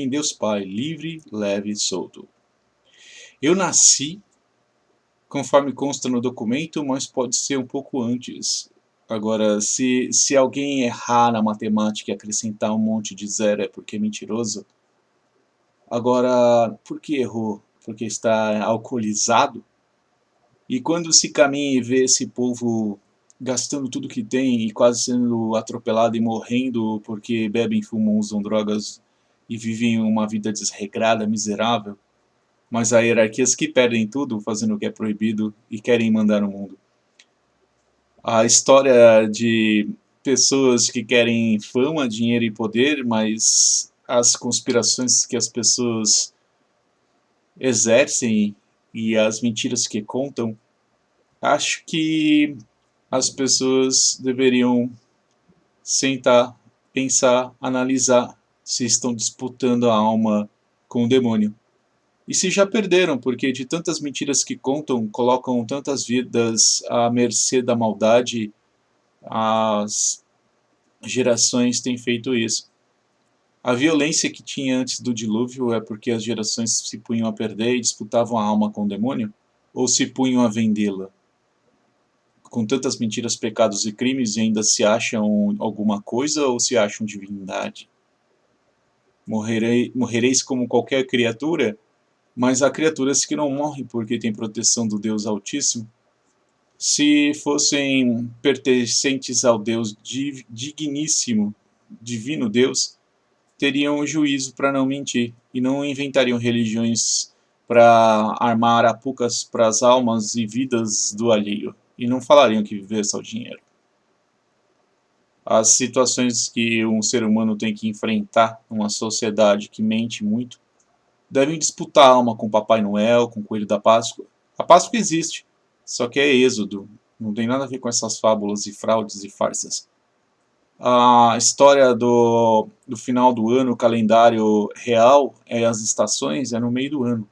em Deus Pai, livre, leve e solto. Eu nasci, conforme consta no documento, mas pode ser um pouco antes. Agora, se alguém errar na matemática e acrescentar um monte de zero é porque é mentiroso. Agora, por que errou? Porque está alcoolizado? E quando se caminha e vê esse povo gastando tudo que tem e quase sendo atropelado e morrendo porque bebem, fumam, usam drogas e vivem uma vida desregrada, miserável, mas há hierarquias que perdem tudo fazendo o que é proibido e querem mandar no mundo. A história de pessoas que querem fama, dinheiro e poder, mas as conspirações que as pessoas exercem e as mentiras que contam, acho que as pessoas deveriam sentar, pensar, analisar se estão disputando a alma com o demônio. E se já perderam, porque de tantas mentiras que contam, colocam tantas vidas à mercê da maldade, as gerações têm feito isso. A violência que tinha antes do dilúvio é porque as gerações se punham a perder e disputavam a alma com o demônio? Ou se punham a vendê-la? Com tantas mentiras, pecados e crimes e ainda se acham alguma coisa ou se acham divindade? Morrereis como qualquer criatura, mas há criaturas que não morrem porque têm proteção do Deus Altíssimo. Se fossem pertencentes ao Deus digníssimo, divino Deus, teriam o juízo para não mentir e não inventariam religiões para armar arapucas para as almas e vidas do alheio, e não falariam que viver é só dinheiro. As situações que um ser humano tem que enfrentar numa sociedade que mente muito devem disputar a alma com Papai Noel, com o Coelho da Páscoa. A Páscoa existe, só que é êxodo, não tem nada a ver com essas fábulas e fraudes e farsas. A história do final do ano, o calendário real, as estações, é no meio do ano.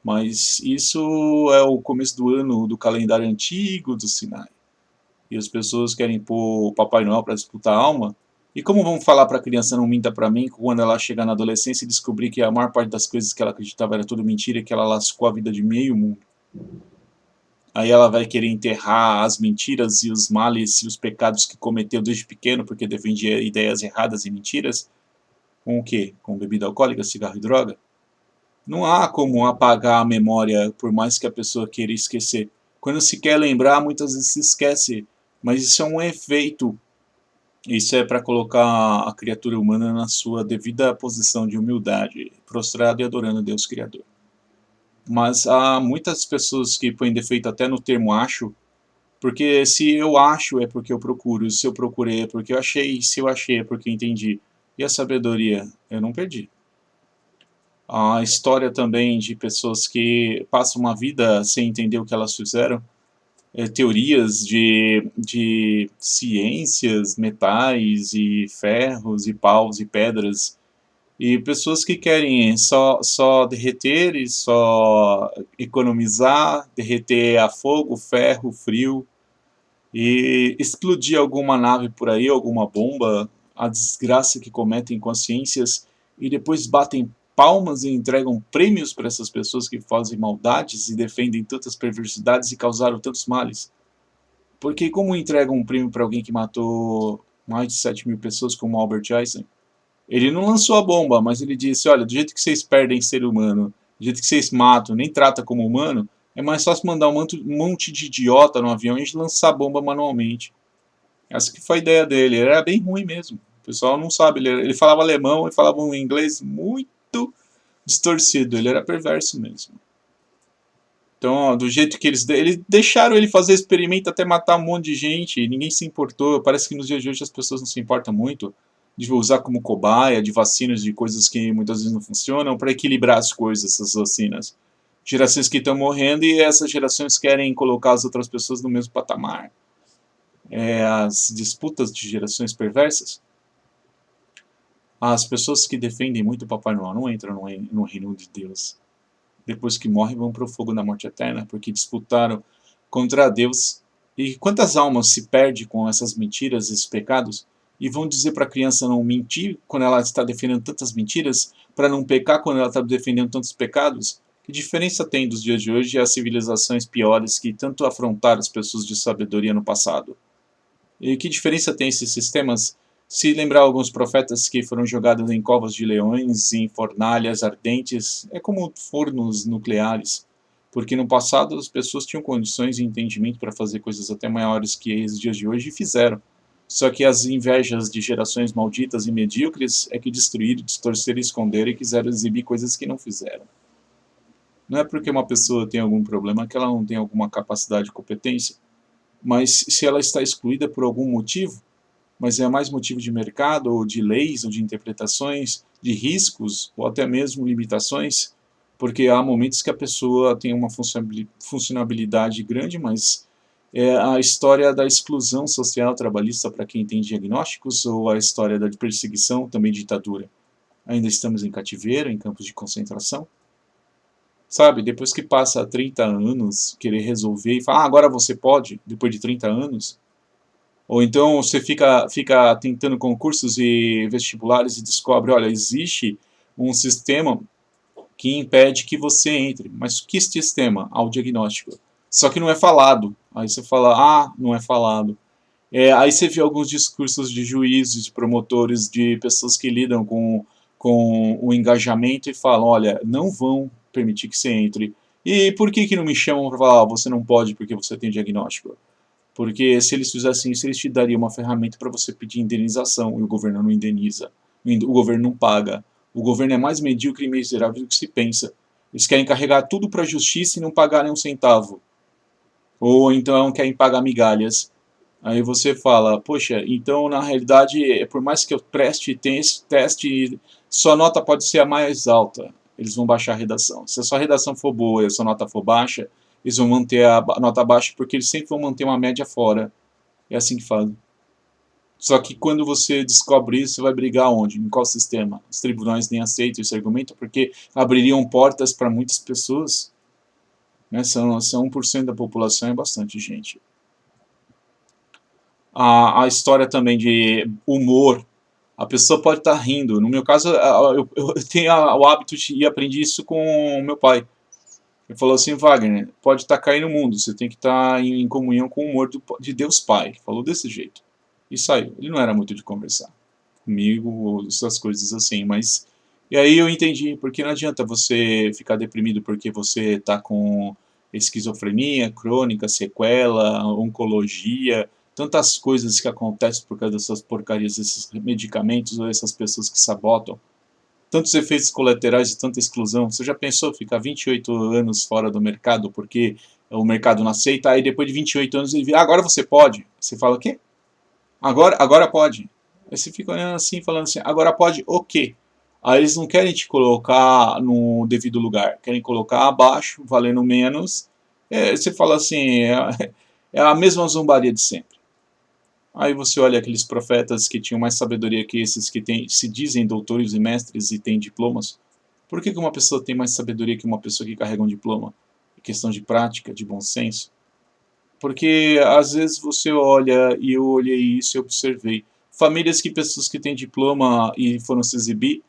Mas isso é o começo do ano do calendário antigo do Sinai. E as pessoas querem pôr o Papai Noel para disputar a alma. E como vão falar para a criança não minta para mim quando ela chegar na adolescência e descobrir que a maior parte das coisas que ela acreditava era tudo mentira e que ela lascou a vida de meio mundo? Aí ela vai querer enterrar as mentiras e os males e os pecados que cometeu desde pequeno porque defendia ideias erradas e mentiras. Com o quê? Com bebida alcoólica, cigarro e droga? Não há como apagar a memória por mais que a pessoa queira esquecer. Quando se quer lembrar, muitas vezes se esquece. Mas isso é um efeito. Isso é para colocar a criatura humana na sua devida posição de humildade, prostrado e adorando a Deus Criador. Mas há muitas pessoas que põem defeito até no termo acho, porque se eu acho é porque eu procuro, se eu procurei é porque eu achei, se eu achei é porque eu entendi. E a sabedoria? Eu não perdi. A história também de pessoas que passam uma vida sem entender o que elas fizeram, teorias de ciências, metais e ferros e paus e pedras, e pessoas que querem só derreter e só economizar, derreter a fogo, ferro, frio, e explodir alguma nave por aí, alguma bomba, a desgraça que cometem consciências e depois batem palmas e entregam prêmios para essas pessoas que fazem maldades e defendem tantas perversidades e causaram tantos males. Porque como entregam um prêmio para alguém que matou mais de 7.000 pessoas como Albert Einstein? Ele não lançou a bomba, mas ele disse, olha, do jeito que vocês perdem ser humano, do jeito que vocês matam, nem trata como humano, é mais fácil mandar um monte de idiota no avião e lançar a bomba manualmente. Essa que foi a ideia dele. Ele era bem ruim mesmo. O pessoal não sabe. Ele falava alemão e falava um inglês muito distorcido. Ele era perverso mesmo. Então, ó, do jeito que eles deixaram ele fazer experimento até matar um monte de gente e ninguém se importou. Parece que nos dias de hoje as pessoas não se importam muito de usar como cobaia, de vacinas, de coisas que muitas vezes não funcionam, para equilibrar as coisas, essas vacinas. Gerações que estão morrendo e essas gerações querem colocar as outras pessoas no mesmo patamar. As disputas de gerações perversas. As pessoas que defendem muito o Papai Noel não entram no reino de Deus. Depois que morrem, vão para o fogo da morte eterna, porque disputaram contra Deus. E quantas almas se perdem com essas mentiras, esses pecados? e vão dizer para a criança não mentir quando ela está defendendo tantas mentiras, para não pecar quando ela está defendendo tantos pecados? Que diferença tem dos dias de hoje e as civilizações piores que tanto afrontaram as pessoas de sabedoria no passado? E que diferença tem esses sistemas? Se lembrar alguns profetas que foram jogados em covas de leões, em fornalhas ardentes, é como fornos nucleares. Porque no passado as pessoas tinham condições e entendimento para fazer coisas até maiores que os dias de hoje e fizeram. Só que as invejas de gerações malditas e medíocres é que destruíram, distorceram, esconderam e quiseram exibir coisas que não fizeram. Não é porque uma pessoa tem algum problema que ela não tem alguma capacidade e competência, mas se ela está excluída por algum motivo, mas é mais motivo de mercado, ou de leis, ou de interpretações, de riscos, ou até mesmo limitações, porque há momentos que a pessoa tem uma funcionabilidade grande, mas é a história da exclusão social trabalhista para quem tem diagnósticos, ou a história da perseguição, também ditadura. Ainda estamos em cativeiro, em campos de concentração. Sabe, depois que passa 30 anos, querer resolver e falar, agora você pode, depois de 30 anos, ou então você fica tentando concursos e vestibulares e descobre, olha, existe um sistema que impede que você entre. Mas que sistema? Ao diagnóstico. Só que não é falado. Aí você fala, não é falado. Aí você vê alguns discursos de juízes, de promotores, de pessoas que lidam com o engajamento e falam, olha, não vão permitir que você entre. E por que não me chamam para falar, você não pode porque você tem diagnóstico? Porque se eles fizessem isso, eles te dariam uma ferramenta para você pedir indenização, e o governo não indeniza, o governo não paga. O governo é mais medíocre e miserável do que se pensa. Eles querem carregar tudo para a justiça e não pagar nem um centavo. Ou então querem pagar migalhas. Aí você fala, poxa, então na realidade, por mais que eu preste teste, sua nota pode ser a mais alta. Eles vão baixar a redação. Se a sua redação for boa e a sua nota for baixa, eles vão manter a nota baixa porque eles sempre vão manter uma média fora. É assim que fazem. Só que quando você descobre isso, você vai brigar onde? Em qual sistema? Os tribunais nem aceitam esse argumento porque abririam portas para muitas pessoas. Né? São 1% da população, é bastante gente. A história também de humor. A pessoa pode estar rindo. No meu caso, eu tenho o hábito e aprendi isso com o meu pai. Ele falou assim, Wagner, pode estar caindo no mundo, você tem que estar em comunhão com o humor de Deus Pai. Ele falou desse jeito. E saiu. Ele não era muito de conversar comigo, ou essas coisas assim, mas... E aí eu entendi, porque não adianta você ficar deprimido porque você está com esquizofrenia crônica, sequela, oncologia, tantas coisas que acontecem por causa dessas porcarias, desses medicamentos ou essas pessoas que sabotam. Tantos efeitos colaterais e tanta exclusão. Você já pensou ficar 28 anos fora do mercado porque o mercado não aceita, aí depois de 28 anos ele vira, agora você pode. Você fala o quê? Agora pode. Aí você fica olhando assim, falando assim, agora pode o quê? Aí eles não querem te colocar no devido lugar, querem colocar abaixo, valendo menos. Você fala assim, é a mesma zombaria de sempre. Aí você olha aqueles profetas que tinham mais sabedoria que esses que se dizem doutores e mestres e têm diplomas. Por que uma pessoa tem mais sabedoria que uma pessoa que carrega um diploma? É questão de prática, de bom senso. Porque às vezes você olha, e eu olhei isso e observei, famílias que pessoas que têm diploma e foram se exibir,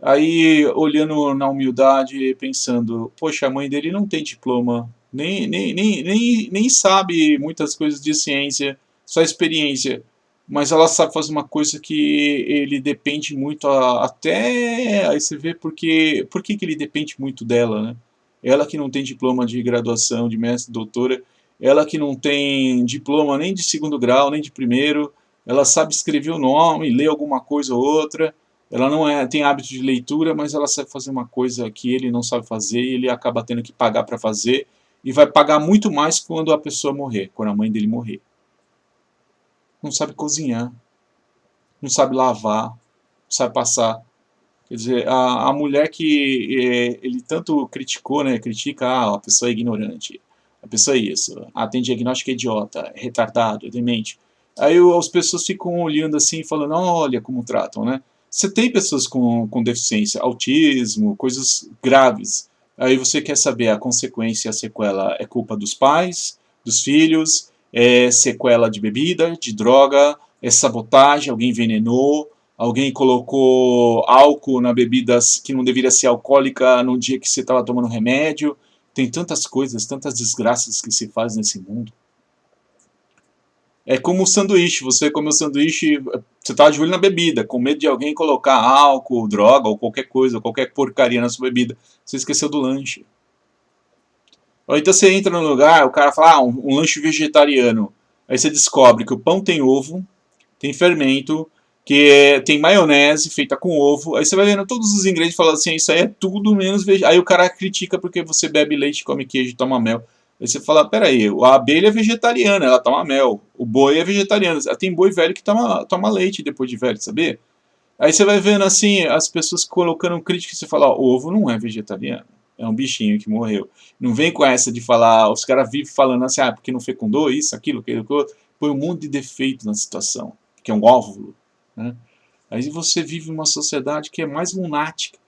aí olhando na humildade, pensando, poxa, a mãe dele não tem diploma, nem sabe muitas coisas de ciência, só experiência, mas ela sabe fazer uma coisa que ele depende muito, até aí você vê por que ele depende muito dela, né? Ela que não tem diploma de graduação, de mestre, doutora, ela que não tem diploma nem de segundo grau, nem de primeiro, ela sabe escrever o nome, ler alguma coisa ou outra, ela não tem hábito de leitura, mas ela sabe fazer uma coisa que ele não sabe fazer e ele acaba tendo que pagar para fazer e vai pagar muito mais quando a pessoa morrer, quando a mãe dele morrer. Não sabe cozinhar, não sabe lavar, não sabe passar. Quer dizer, a mulher que ele tanto criticou, né, critica, a pessoa é ignorante, a pessoa é isso, tem diagnóstico, é idiota, é retardado, é demente. Aí as pessoas ficam olhando assim, falando, olha como tratam, né? Você tem pessoas com deficiência, autismo, coisas graves. Aí você quer saber a consequência, a sequela é culpa dos pais, dos filhos, é sequela de bebida, de droga, é sabotagem, alguém envenenou, alguém colocou álcool na bebida que não deveria ser alcoólica no dia que você estava tomando remédio. Tem tantas coisas, tantas desgraças que se faz nesse mundo. É como o sanduíche, você come o sanduíche, você tá de olho na bebida, com medo de alguém colocar álcool, droga ou qualquer coisa, qualquer porcaria na sua bebida. Você esqueceu do lanche. Ou então você entra no lugar, o cara fala, um lanche vegetariano. Aí você descobre que o pão tem ovo, tem fermento, tem maionese feita com ovo. Aí você vai vendo todos os ingredientes e fala assim, isso aí é tudo menos vegetariano. Aí o cara critica porque você bebe leite, come queijo, toma mel. Aí você fala, peraí, a abelha é vegetariana, ela toma mel. O boi é vegetariano. Tem boi velho que toma leite depois de velho, sabia? Aí você vai vendo assim, as pessoas colocando crítica e você fala, ó, ovo não é vegetariano. É um bichinho que morreu. Não vem com essa de falar, os caras vivem falando assim, porque não fecundou isso, aquilo, aquilo, aquilo. Põe um monte de defeito na situação, que é um óvulo. Né? Aí você vive uma sociedade que é mais lunática.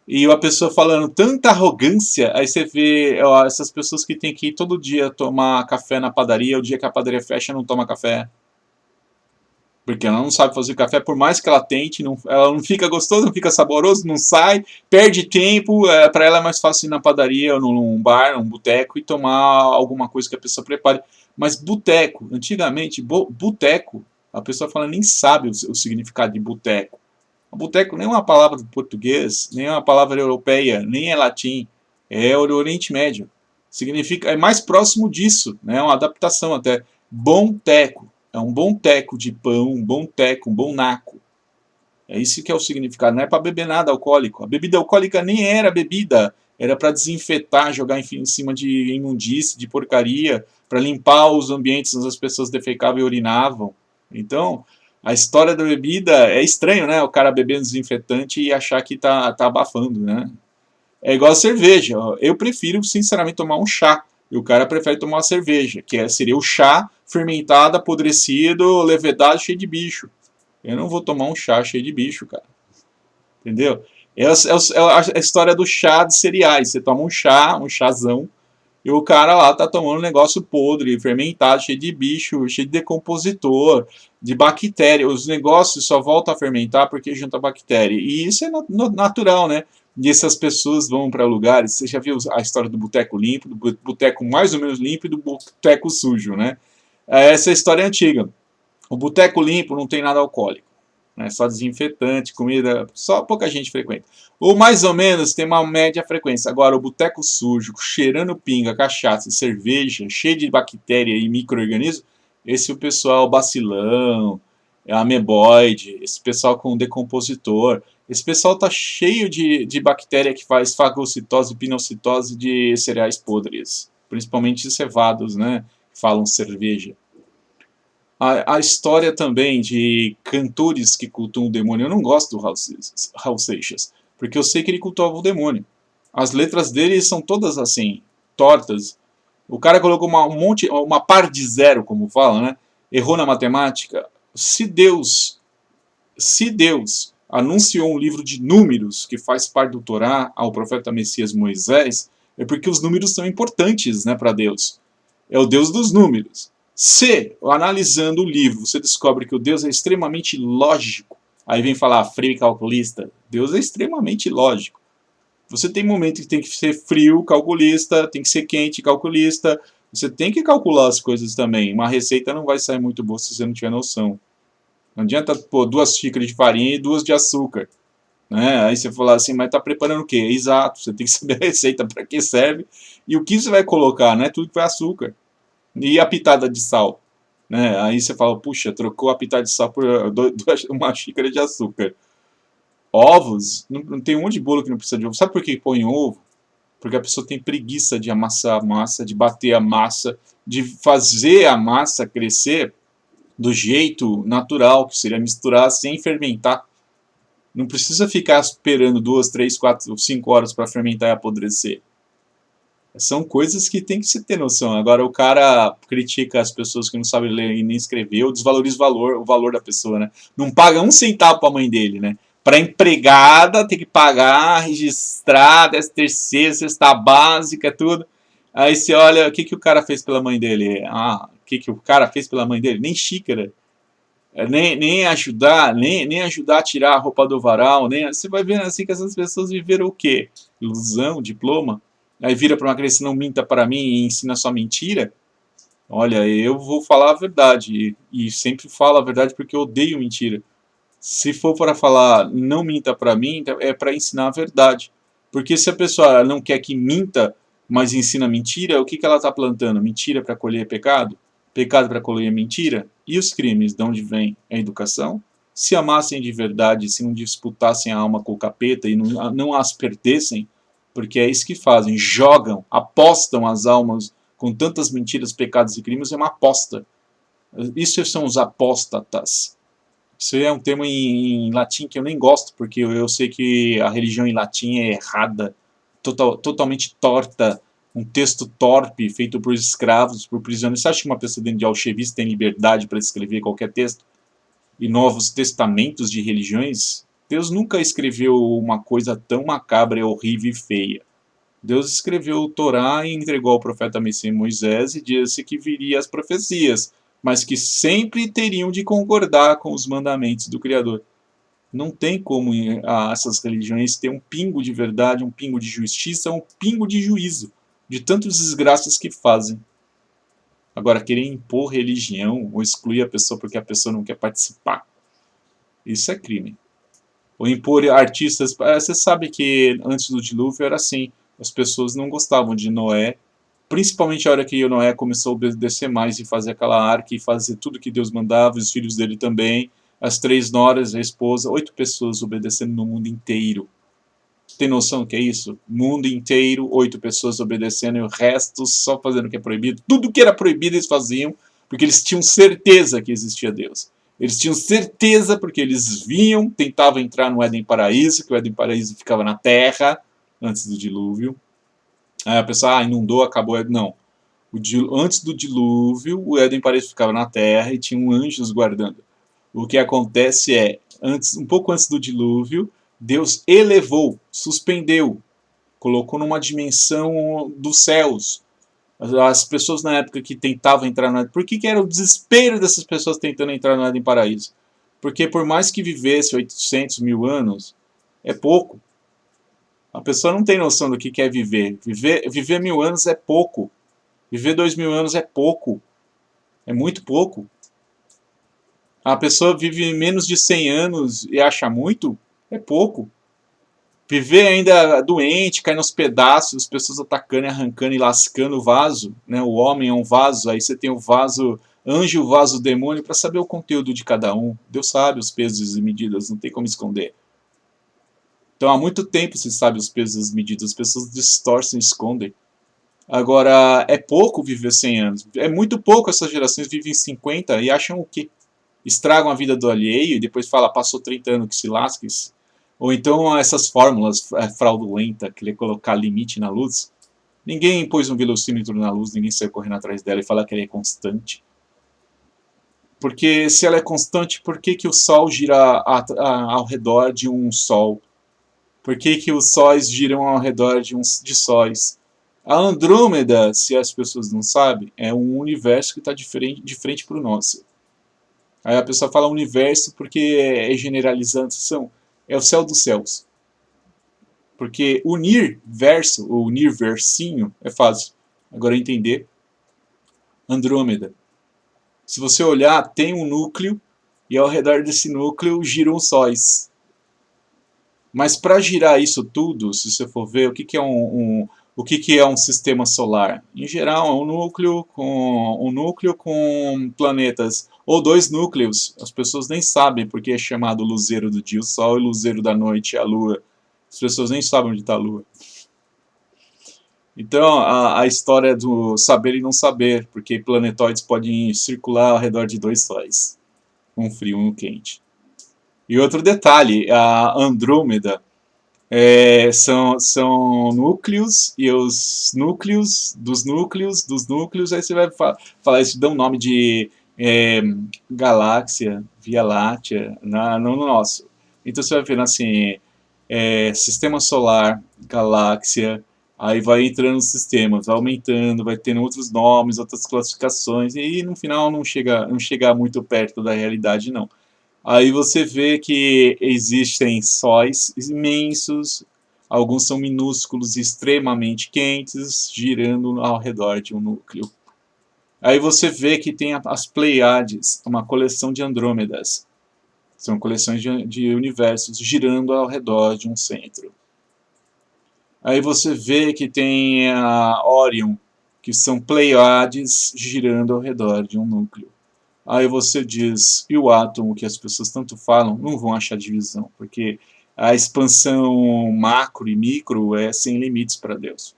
E a pessoa falando tanta arrogância, aí você vê ó, essas pessoas que tem que ir todo dia tomar café na padaria, o dia que a padaria fecha não toma café. Porque ela não sabe fazer café, por mais que ela tente, ela não fica gostoso, não fica saboroso, não sai, perde tempo. Para ela é mais fácil ir na padaria ou num bar, num boteco e tomar alguma coisa que a pessoa prepare. Mas boteco, antigamente, boteco, a pessoa fala nem sabe o significado de boteco. Boteco nem é uma palavra do português, nem é uma palavra europeia, nem é latim, é o Oriente Médio. Significa, é mais próximo disso, né? Uma adaptação até. Bom teco. É um bom teco de pão, um bom teco, um bom naco. É isso que é o significado. Não é para beber nada alcoólico. A bebida alcoólica nem era bebida. Era para desinfetar, jogar em cima de imundície, de porcaria, para limpar os ambientes onde as pessoas defecavam e urinavam. Então, a história da bebida é estranho, né? O cara bebendo desinfetante e achar que tá abafando, né? É igual a cerveja. Eu prefiro, sinceramente, tomar um chá. E o cara prefere tomar uma cerveja, seria o chá fermentado, apodrecido, levedado, cheio de bicho. Eu não vou tomar um chá cheio de bicho, cara. Entendeu? É a história do chá de cereais. Você toma um chazão, e o cara lá tá tomando um negócio podre, fermentado, cheio de bicho, cheio de decompositor, de bactéria. Os negócios só voltam a fermentar porque junta bactéria. E isso é natural, né? E essas pessoas vão para lugares. Você já viu a história do boteco limpo, do boteco mais ou menos limpo e do boteco sujo, né? Essa história é antiga. O boteco limpo não tem nada alcoólico. Né? Só desinfetante, comida, só pouca gente frequenta. Ou mais ou menos tem uma média frequência. Agora, o boteco sujo, cheirando pinga, cachaça e cerveja, cheio de bactéria e micro-organismos, esse é o pessoal bacilão, ameboide, esse pessoal com decompositor. Esse pessoal tá cheio de bactéria que faz fagocitose e pinocitose de cereais podres. Principalmente cevados, né? Falam cerveja. A história também de cantores que cultuam o demônio. Eu não gosto do Raul Seixas, porque eu sei que ele cultuava o demônio. As letras dele são todas assim, tortas. O cara colocou uma par de zero, como fala, né? Errou na matemática. Se Deus anunciou um livro de números que faz parte do Torá ao profeta Messias Moisés, é porque os números são importantes, né, para Deus. É o Deus dos números. Se, analisando o livro, você descobre que o Deus é extremamente lógico, aí vem falar frio e calculista. Deus é extremamente lógico. Você tem momentos que tem que ser frio, calculista, tem que ser quente, calculista. Você tem que calcular as coisas também. Uma receita não vai sair muito boa se você não tiver noção. Não adianta pôr 2 xícaras de farinha e 2 de açúcar. Né? Aí você fala assim, mas tá preparando o quê? Exato, você tem que saber a receita para que serve e o que você vai colocar, não é tudo que vai açúcar. E a pitada de sal. Né? Aí você fala, puxa, trocou a pitada de sal por uma xícara de açúcar. Ovos, não tem um monte de bolo que não precisa de ovo. Sabe por que põe ovo? Porque a pessoa tem preguiça de amassar a massa, de bater a massa, de fazer a massa crescer do jeito natural, que seria misturar sem fermentar. Não precisa ficar esperando 2, 3, 4, 5 horas para fermentar e apodrecer. São coisas que tem que se ter noção. Agora o cara critica as pessoas que não sabem ler e nem escrever, ou desvaloriza o valor da pessoa, né? Não paga um centavo para a mãe dele, né? Para empregada tem que pagar, registrar, 13º, cesta básica, tudo. Aí você olha, o que o cara fez pela mãe dele? O que o cara fez pela mãe dele? Nem xícara. nem ajudar, nem ajudar a tirar a roupa do varal, você vai vendo assim que essas pessoas viveram o quê? Ilusão, diploma. Aí vira para uma criança, não minta para mim e ensina só mentira. Olha, eu vou falar a verdade e sempre falo a verdade porque eu odeio mentira. Se for para falar não minta para mim, é para ensinar a verdade. Porque se a pessoa não quer que minta, mas ensina mentira, o que ela está plantando? Mentira para colher pecado? Pecado para colher mentira? E os crimes, de onde vem a educação? Se amassem de verdade, se não disputassem a alma com o capeta e não as perdessem, porque é isso que fazem, jogam, apostam as almas com tantas mentiras, pecados e crimes, é uma aposta. Isso são os apóstatas. Isso é um termo em latim que eu nem gosto, porque eu sei que a religião em latim é errada, totalmente torta, um texto torpe, feito por escravos, por prisioneiros. Você acha que uma pessoa dentro de Auschwitz tem liberdade para escrever qualquer texto? E novos testamentos de religiões? Deus nunca escreveu uma coisa tão macabra, horrível e feia. Deus escreveu o Torá e entregou ao profeta Moisés e disse que viria as profecias, mas que sempre teriam de concordar com os mandamentos do Criador. Não tem como essas religiões ter um pingo de verdade, um pingo de justiça, um pingo de juízo, de tantas desgraças que fazem. Agora, querer impor religião ou excluir a pessoa porque a pessoa não quer participar, isso é crime. Ou impor artistas. Você sabe que antes do dilúvio era assim, as pessoas não gostavam de Noé, principalmente a hora que Noé começou a obedecer mais e fazer aquela arca e fazer tudo que Deus mandava, e os filhos dele também, as 3 noras, a esposa, 8 pessoas obedecendo no mundo inteiro. Tem noção do que é isso? Mundo inteiro, 8 pessoas obedecendo e o resto só fazendo o que é proibido. Tudo que era proibido eles faziam, porque eles tinham certeza que existia Deus. Eles tinham certeza porque eles vinham, tentavam entrar no Éden Paraíso, que o Éden Paraíso ficava na terra, antes do dilúvio. Aí a pessoa, inundou, acabou. Não. Antes do dilúvio, o Éden Paraíso ficava na terra e tinham anjos guardando. O que acontece é, um pouco antes do dilúvio, Deus elevou, suspendeu, colocou numa dimensão dos céus. As pessoas na época que tentavam entrar no Éden, por que era o desespero dessas pessoas tentando entrar no Éden Paraíso? Porque por mais que vivesse 800 mil anos, é pouco. A pessoa não tem noção do que é viver. Viver 1000 anos é pouco. Viver 2000 anos é pouco. É muito pouco. A pessoa vive menos de 100 anos e acha muito? É pouco. Viver ainda doente, cair nos pedaços, as pessoas atacando, arrancando e lascando o vaso. Né? O homem é um vaso, aí você tem o vaso anjo, o vaso demônio, para saber o conteúdo de cada um. Deus sabe os pesos e medidas, não tem como esconder. Então há muito tempo se sabe os pesos e as medidas, as pessoas distorcem e escondem. Agora, é pouco viver 100 anos. É muito pouco, essas gerações vivem 50 e acham o quê? Estragam a vida do alheio e depois fala, passou 30 anos que se lasque. Ou então essas fórmulas fraudulentas, querer colocar limite na luz. Ninguém pôs um velocímetro na luz, ninguém saiu correndo atrás dela e fala que ela é constante. Porque se ela é constante, por que o Sol gira ao redor de um Sol? Por que os sóis giram ao redor de sóis? A Andrômeda, se as pessoas não sabem, é um universo que está de frente para o nosso. Aí a pessoa fala universo porque é generalização. É o céu dos céus. Porque unir verso, ou unir versinho, é fácil. Agora entender. Andrômeda. Se você olhar, tem um núcleo, e ao redor desse núcleo giram os sóis. Mas para girar isso tudo, se você for ver, o que é um sistema solar? Em geral, é um núcleo com planetas, ou 2 núcleos. As pessoas nem sabem porque é chamado luzeiro do dia o Sol e luzeiro da noite a Lua. As pessoas nem sabem onde está a Lua. Então, a história do saber e não saber, porque planetóides podem circular ao redor de 2 sóis, um frio e um quente. E outro detalhe, a Andrômeda são núcleos, e os núcleos dos núcleos dos núcleos, aí você vai falar isso, dá um nome de galáxia, Via Láctea, no nosso. Então você vai ver assim, sistema solar, galáxia, Aí vai entrando os sistemas, vai aumentando, vai tendo outros nomes, outras classificações, e no final não chega muito perto da realidade, não. Aí você vê que existem sóis imensos, alguns são minúsculos, extremamente quentes, girando ao redor de um núcleo. Aí você vê que tem as Pleiades, uma coleção de Andrômedas. São coleções de universos girando ao redor de um centro. Aí você vê que tem a Orion, que são Pleiades girando ao redor de um núcleo. Aí você diz, e o átomo que as pessoas tanto falam, não vão achar divisão, porque a expansão macro e micro é sem limites para Deus.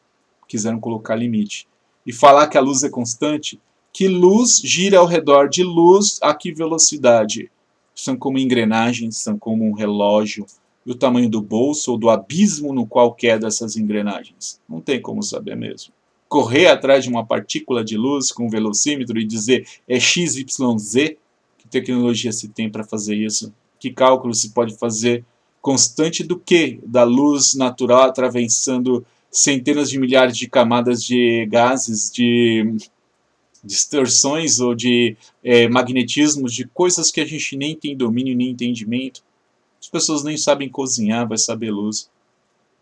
Quiseram colocar limite. E falar que a luz é constante, que luz gira ao redor de luz, a que velocidade? São como engrenagens, são como um relógio, e o tamanho do bolso ou do abismo no qual queda essas engrenagens. Não tem como saber mesmo. Correr atrás de uma partícula de luz com um velocímetro e dizer é XYZ, que tecnologia se tem para fazer isso? Que cálculo se pode fazer? Constante do que? Da luz natural atravessando centenas de milhares de camadas de gases, de distorções ou de magnetismos, de coisas que a gente nem tem domínio nem entendimento. As pessoas nem sabem cozinhar, vai saber luz.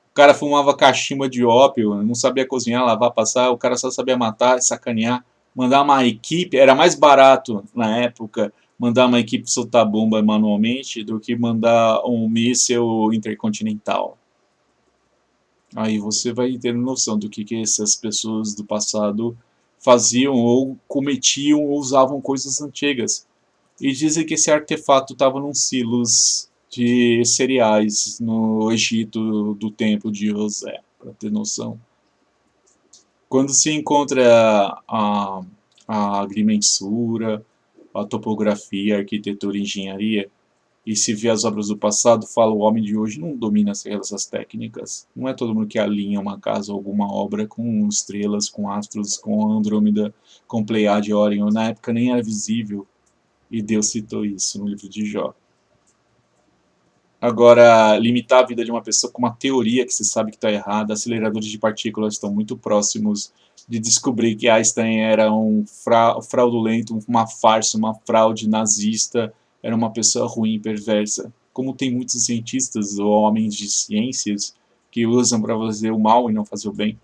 O cara fumava cachimba de ópio, não sabia cozinhar, lavar, passar, o cara só sabia matar, sacanear. Mandar uma equipe, era mais barato na época mandar uma equipe soltar bomba manualmente do que mandar um míssil intercontinental. Aí você vai ter noção do que essas pessoas do passado faziam ou cometiam ou usavam coisas antigas. E dizem que esse artefato estava num silos de cereais no Egito do tempo de José, para ter noção. Quando se encontra a agrimensura, a topografia, a arquitetura e a engenharia, e se vê as obras do passado, fala o homem de hoje não domina essas técnicas. Não é todo mundo que alinha uma casa ou alguma obra com estrelas, com astros, com Andrômeda, com Pleiade, Orion. Na época nem era visível. E Deus citou isso no livro de Jó. Agora, limitar a vida de uma pessoa com uma teoria que se sabe que está errada, aceleradores de partículas estão muito próximos de descobrir que Einstein era um fraudulento, uma farsa, uma fraude nazista, era uma pessoa ruim, perversa. Como tem muitos cientistas ou homens de ciências que usam para fazer o mal e não fazer o bem.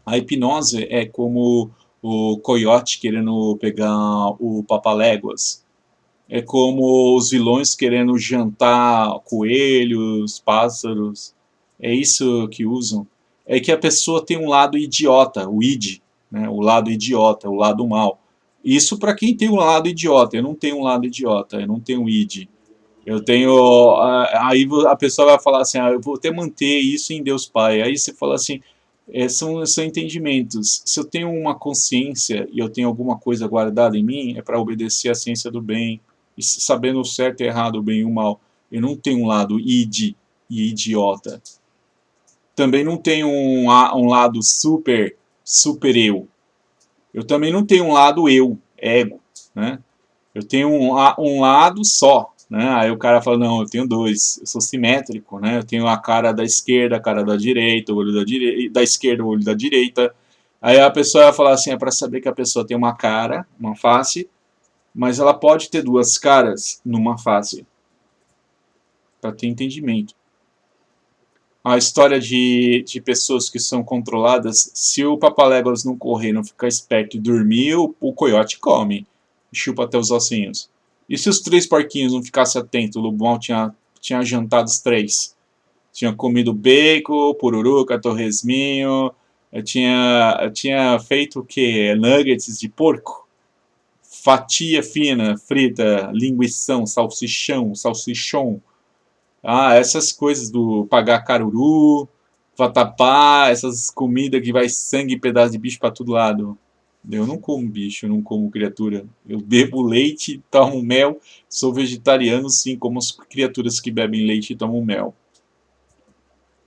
A hipnose é como o coiote querendo pegar o papaléguas. É como os vilões querendo jantar coelhos, pássaros. É isso que usam. É que a pessoa tem um lado idiota, o id, né? O lado idiota, o lado mal. Isso para quem tem um lado idiota. Eu não tenho um lado idiota, eu não tenho id. Eu tenho. Aí a pessoa vai falar assim: eu vou até manter isso em Deus Pai. Aí você fala assim: são entendimentos. Se eu tenho uma consciência e eu tenho alguma coisa guardada em mim, é para obedecer à ciência do bem, e sabendo o certo e errado, o bem e o mal. Eu não tenho um lado id e idiota. Também não tenho um lado super eu. Eu também não tenho um lado eu, ego, né? Eu tenho um lado só, né? Aí o cara fala, não, eu tenho dois, eu sou simétrico, né? Eu tenho a cara da esquerda, a cara da direita, o olho da esquerda, o olho da direita. Aí a pessoa vai falar assim, é para saber que a pessoa tem uma cara, uma face, mas ela pode ter duas caras numa face, para ter entendimento. A história de pessoas que são controladas, se o Papaléguas não correr, não ficar esperto e dormir, o coiote come, chupa até os ossinhos. E se os três porquinhos não ficassem atentos, o Lobão tinha jantado os três. Tinha comido bacon, pururuca, torresminho, tinha feito o quê? Nuggets de porco. Fatia fina, frita, linguição, salsichão. Essas coisas do pagar caruru, vatapá, essas comidas que vai sangue e pedaço de bicho para todo lado. Eu não como bicho, eu não como criatura. Eu bebo leite, tomo mel, sou vegetariano sim, como as criaturas que bebem leite e tomam mel.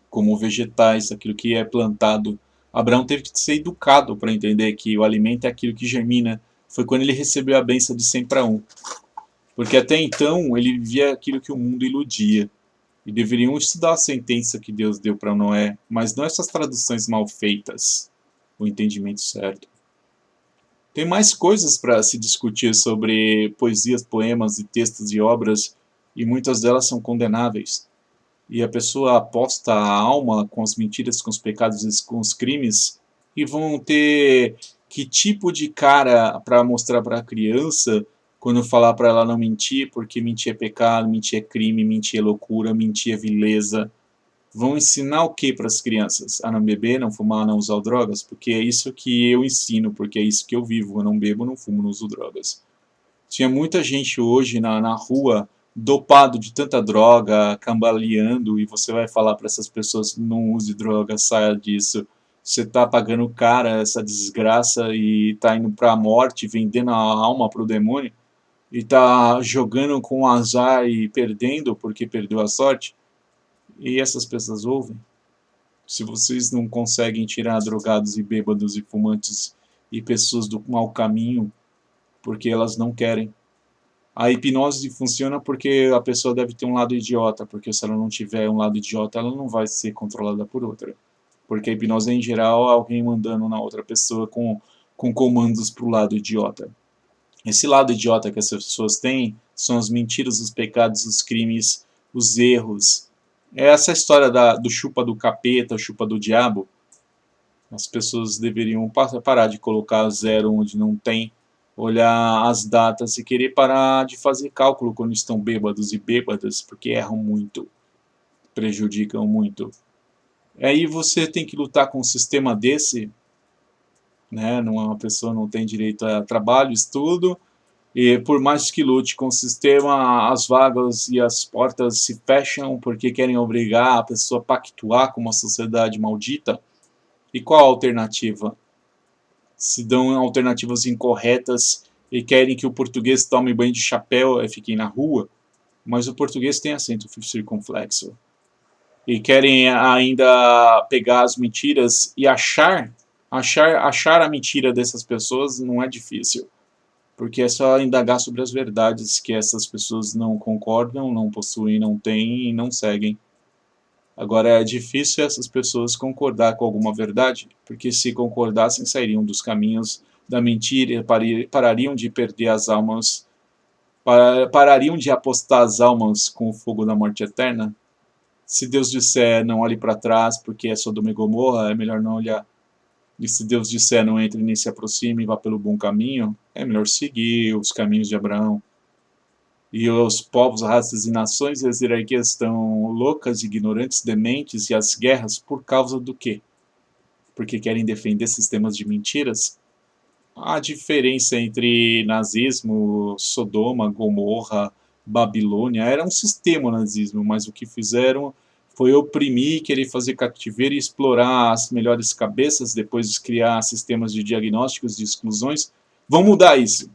Como vegetais, aquilo que é plantado. Abraão teve que ser educado para entender que o alimento é aquilo que germina. Foi quando ele recebeu a benção de 100 para 1. Porque até então ele vivia aquilo que o mundo iludia. E deveriam estudar a sentença que Deus deu para Noé, mas não essas traduções mal feitas, o entendimento certo. Tem mais coisas para se discutir sobre poesias, poemas e textos e obras, e muitas delas são condenáveis. E a pessoa aposta a alma com as mentiras, com os pecados e com os crimes, e vão ter que tipo de cara para mostrar para a criança quando falar para ela não mentir, porque mentir é pecado, mentir é crime, mentir é loucura, mentir é vileza. Vão ensinar o que para as crianças? A não beber, não fumar, não usar drogas? Porque é isso que eu ensino, porque é isso que eu vivo. Eu não bebo, não fumo, não uso drogas. Tinha muita gente hoje na rua dopado de tanta droga, cambaleando, e você vai falar para essas pessoas: não use droga, saia disso. Você está pagando cara essa desgraça e está indo para a morte, vendendo a alma para o demônio, e está jogando com azar e perdendo porque perdeu a sorte. E essas pessoas ouvem. Se vocês não conseguem tirar drogados e bêbados e fumantes e pessoas do mau caminho porque elas não querem. A hipnose funciona porque a pessoa deve ter um lado idiota, porque se ela não tiver um lado idiota, ela não vai ser controlada por outra. Porque a hipnose é, em geral, alguém mandando na outra pessoa com comandos para o lado idiota. Esse lado idiota que as pessoas têm são as mentiras, os pecados, os crimes, os erros. É essa história do chupa do capeta, chupa do diabo. As pessoas deveriam parar de colocar zero onde não tem, olhar as datas e querer parar de fazer cálculo quando estão bêbados e bêbadas, porque erram muito, prejudicam muito. Aí você tem que lutar com um sistema desse, né? Uma pessoa não tem direito a trabalho, estudo, e por mais que lute com o sistema, as vagas e as portas se fecham porque querem obrigar a pessoa a pactuar com uma sociedade maldita. E qual a alternativa? Se dão alternativas incorretas e querem que o português tome banho de chapéu e fique na rua, mas o português tem acento circunflexo. E querem ainda pegar as mentiras e achar a mentira dessas pessoas não é difícil, porque é só indagar sobre as verdades que essas pessoas não concordam, não possuem, não têm e não seguem. Agora, é difícil essas pessoas concordar com alguma verdade, porque se concordassem, sairiam dos caminhos da mentira, parariam de perder as almas, parariam de apostar as almas com o fogo da morte eterna. Se Deus disser não olhe para trás porque é Sodoma e Gomorra, é melhor não olhar. E se Deus disser não entre nem se aproxime e vá pelo bom caminho, é melhor seguir os caminhos de Abraão. E os povos, raças e nações e as hierarquias estão loucas, ignorantes, dementes, e as guerras por causa do quê? Porque querem defender sistemas de mentiras? A diferença entre nazismo, Sodoma, Gomorra, Babilônia era um sistema nazismo, mas o que fizeram foi oprimir, querer fazer cativeiro e explorar as melhores cabeças, depois criar sistemas de diagnósticos de exclusões. Vão mudar isso.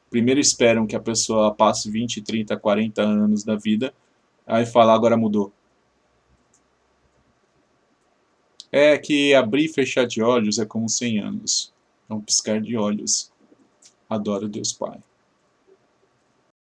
Primeiro esperam que a pessoa passe 20, 30, 40 anos da vida, aí fala, agora mudou. É que abrir e fechar de olhos é como 100 anos. É um piscar de olhos. Adoro Deus Pai.